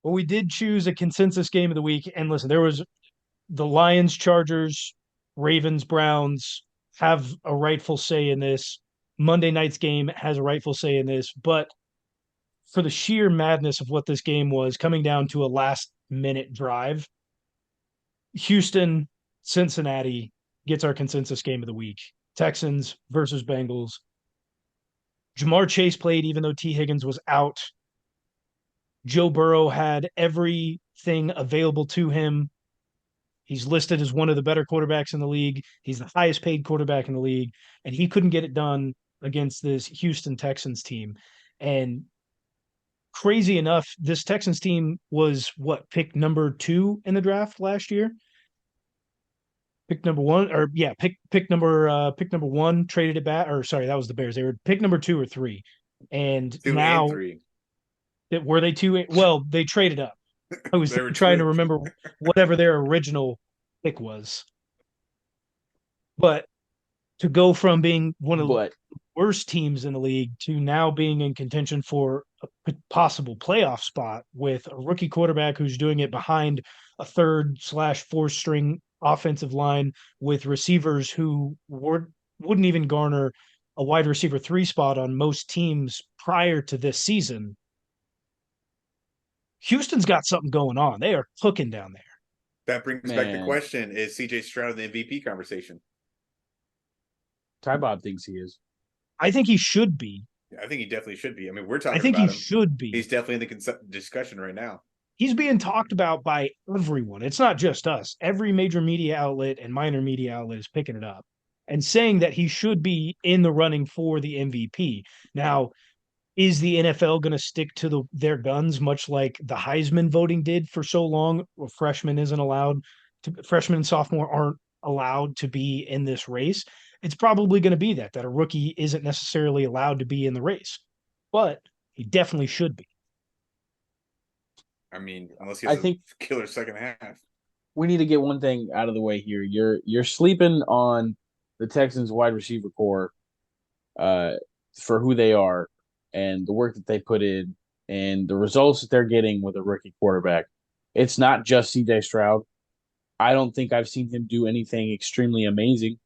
Well, we did choose a consensus game of the week. And listen, there was the Lions, Chargers, Ravens, Browns have a rightful say in this. Monday night's game has a rightful say in this. But for the sheer madness of what this game was, coming down to a last minute drive, Houston, Cincinnati gets our consensus game of the week. Texans versus Bengals. Jamar Chase played even though T. Higgins was out. Joe Burrow had everything available to him. He's listed as one of the better quarterbacks in the league. He's the highest paid quarterback in the league, and he couldn't get it done against this Houston Texans team. And crazy enough, this Texans team was what, pick number 2 in the draft last year? Pick number 1, or yeah, pick number 1, traded it back, or sorry, that was the Bears. They were pick number 2 or 3. And 2 and now 3. that were they 2? Well, they traded up. I was They were trying to two. remember whatever their original pick was. But to go from being one of the But worst teams in the league to now being in contention for a possible playoff spot with a rookie quarterback who's doing it behind a third/fourth string offensive line with receivers who wouldn't even garner a wide receiver 3 spot on most teams prior to this season. Houston's got something going on. They are cooking down there. That brings back the man, question: is CJ Stroud in the MVP conversation? Ty Bob thinks he is. I think he should be. I think he definitely should be. I mean, we're I talking think he about him. should be. He's definitely in the discussion right now. He's being talked about by everyone. It's not just us. Every major media outlet and minor media outlet is picking it up and saying that he should be in the running for the MVP. Now, is the NFL going to stick to their guns, much like the Heisman voting did for so long? Where freshmen and sophomore aren't allowed to be in this race. It's probably going to be that a rookie isn't necessarily allowed to be in the race, but he definitely should be. I mean, unless he I has a think killer second half. we need to get one thing out of the way here. You're sleeping on the Texans wide receiver core uh for who they are and the work that they put in and the results that they're getting with a rookie quarterback. It's not just CJ Stroud. I don't think I've seen him do anything extremely amazing.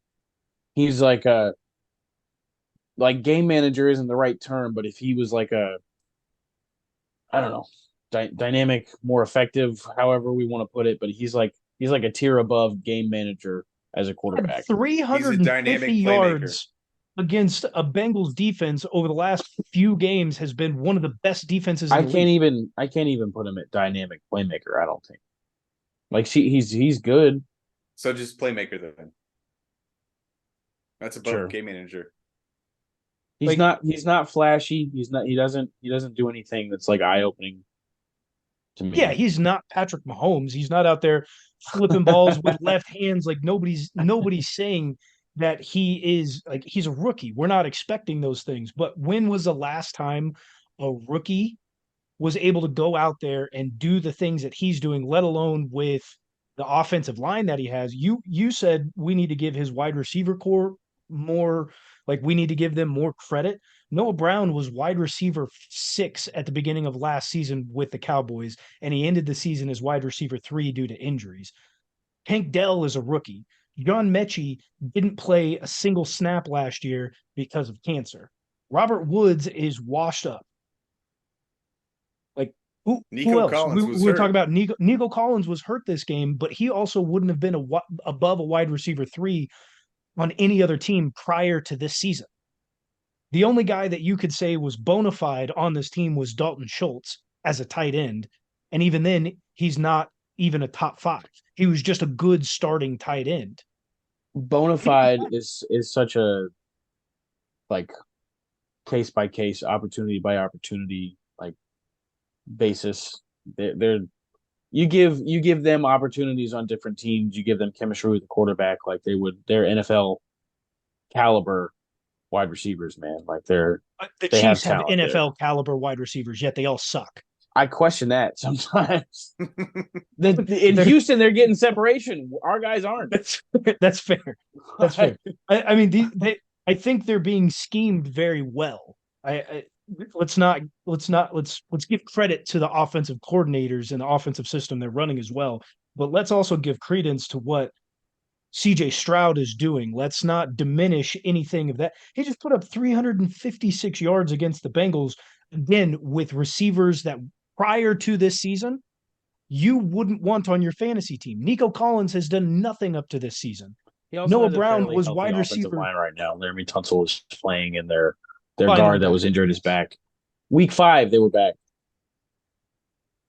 He's like game manager isn't the right term, but if he was like a I don't know, dynamic, more effective, however we want to put it, but he's like a tier above game manager as a Had quarterback. He's a 350 dynamic playmaker. yards against a Bengals defense over the last few games has been one of the best defenses in the league. I can't even put him at dynamic playmaker, I don't think. Like he's good. So just playmaker then. That's above Sure. game manager. Like, He's not flashy. He doesn't do anything that's like eye opening to yeah, me. he's not Patrick Mahomes. He's not out there flipping balls with left hands. Like nobody's saying that he is like he's a rookie. We're not expecting those things. But when was the last time a rookie was able to go out there and do the things that he's doing, let alone with the offensive line that he has? You said we need to give his wide receiver core more, like we need to give them more credit. Noah Brown was wide receiver 6 at the beginning of last season with the Cowboys, and he ended the season as wide receiver 3 due to injuries. Tank Dell is a rookie. John Mechie didn't play a single snap last year because of cancer. Robert Woods is washed up. Like who Nico else? Collins We was were talking hurt. about Nico Collins was hurt this game, but he also wouldn't have been above a wide receiver 3 on any other team prior to this season. The only guy that you could say was bona fide on this team was Dalton Schultz as a tight end. And even then, he's not even a top 5. He was just a good starting tight end. Bonafide is such a like case by case, opportunity by opportunity, like basis. They're you give them opportunities on different teams. You give them chemistry with the quarterback, like they would. They're NFL caliber wide receivers, man. Like The they have Chiefs have talent there. NFL caliber wide receivers, yet they all suck. I question that sometimes. In Houston, they're getting separation. Our guys aren't. That's fair. That's fair. I mean, I think they're being schemed very well. let's give credit to the offensive coordinators and the offensive system they're running as well. But let's also give credence to what CJ Stroud is doing. Let's not diminish anything of that. He just put up 356 yards against the Bengals, again, with receivers that prior to this season, you wouldn't want on your fantasy team. Nico Collins has done nothing up to this season. He also Noah has a Brown fairly was healthy wide offensive receiver. line right now. Laramie Tunsil is playing, and their Finally guard that back. was injured is back. Week 5, they were back.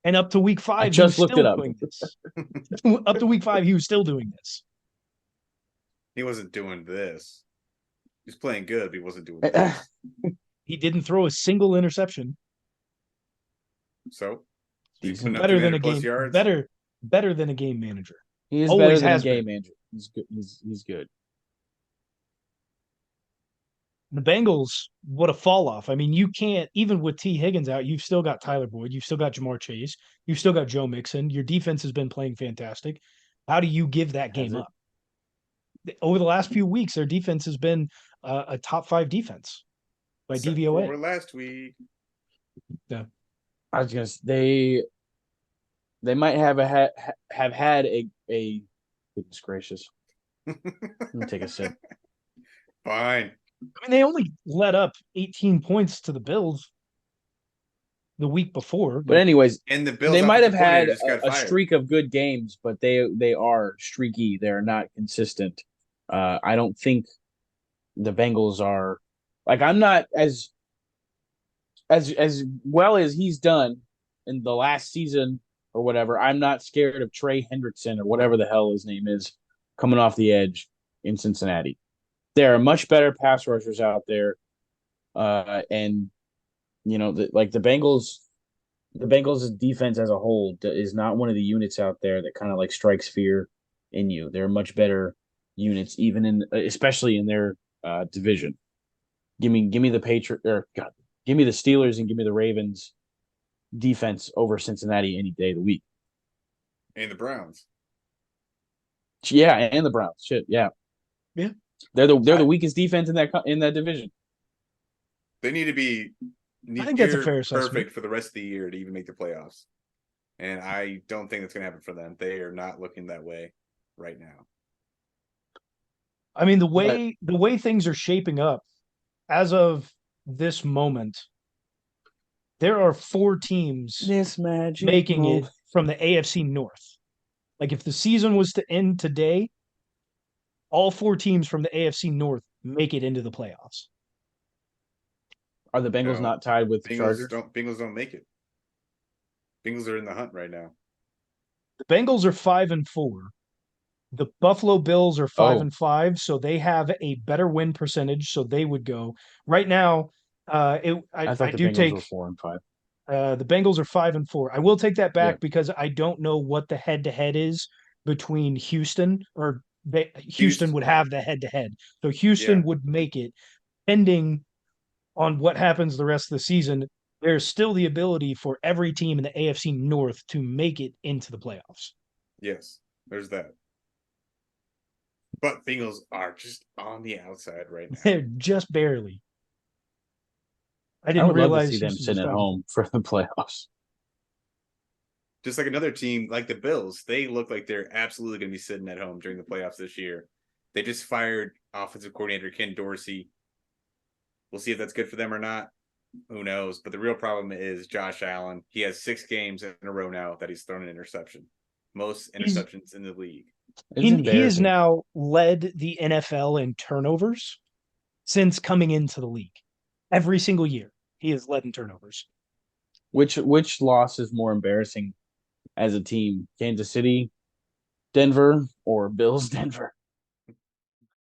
And up to week 5, I he was just looked still it up. doing this. Up to week 5, he was still doing this. He wasn't doing this. He's playing good, but he wasn't doing this. He didn't throw a single interception. So he's Decent. putting up Better than a 300 plus game. yards. Better than a game manager. He is Always better than a has game been. manager. He's good. He's good. The Bengals, what a fall off. I mean, you can't, even with T. Higgins out, you've still got Tyler Boyd, you've still got Jamar Chase, you've still got Joe Mixon. Your defense has been playing fantastic. How do you give that game up? Over the last few weeks, their defense has been a top 5 defense by Except DVOA. for last week. I was gonna say they might have had a goodness gracious. Let me take a sip. Fine. I mean, they only let up 18 points to the Bills the week before. But anyways, And the Bills they might have offensive coordinator had just got a fired. streak of good games, but they are streaky. They're not consistent. I don't think the Bengals are like I'm not as well as he's done in the last season or whatever. I'm not scared of Trey Hendrickson or whatever the hell his name is coming off the edge in Cincinnati. There are much better pass rushers out there, and you know, the Bengals' defense as a whole is not one of the units out there that kind of like strikes fear in you. They're much better units, even especially in their division. Give me the give me the Steelers and give me the Ravens defense over Cincinnati any day of the week. And the Browns. Yeah, and the Browns. Shit, yeah. Yeah. They're the weakest defense in that division. They need to be I think that's a fair perfect assessment. for the rest of the year to even make the playoffs. And I don't think that's going to happen for them. They are not looking that way right now. I mean, the way things are shaping up as of this moment, there are 4 teams This magic making moment. it from the AFC North. Like if the season was to end today, all 4 teams from the AFC North make it into the playoffs. Are the Bengals not tied with the Chargers? Bengals don't make it. Bengals are in the hunt right now. The Bengals are 5-4. The Buffalo Bills are 5-5, so they have a better win percentage, so they would go. Right now, I thought the Bengals were 4-5. The Bengals are 5-4. I will take that back Yeah. because I don't know what the head-to-head is between Houston or Houston would have the head-to-head. So Houston would make it, pending on what happens the rest of the season. There's still the ability for every team in the AFC North to make it into the playoffs. Yes, there's that. But Bengals are just on the outside right now. Just barely. I would love to see them sitting at home for the playoffs. Just like another team, like the Bills, they look like they're absolutely going to be sitting at home during the playoffs this year. They just fired offensive coordinator Ken Dorsey. We'll see if that's good for them or not. Who knows? But the real problem is Josh Allen. He has 6 games in a row now that he's thrown an interception. Most interceptions in the league. He has now led the NFL in turnovers since coming into the league. Every single year, he has led in turnovers. Which loss is more embarrassing as a team? Kansas City, Denver, or Bills, Denver?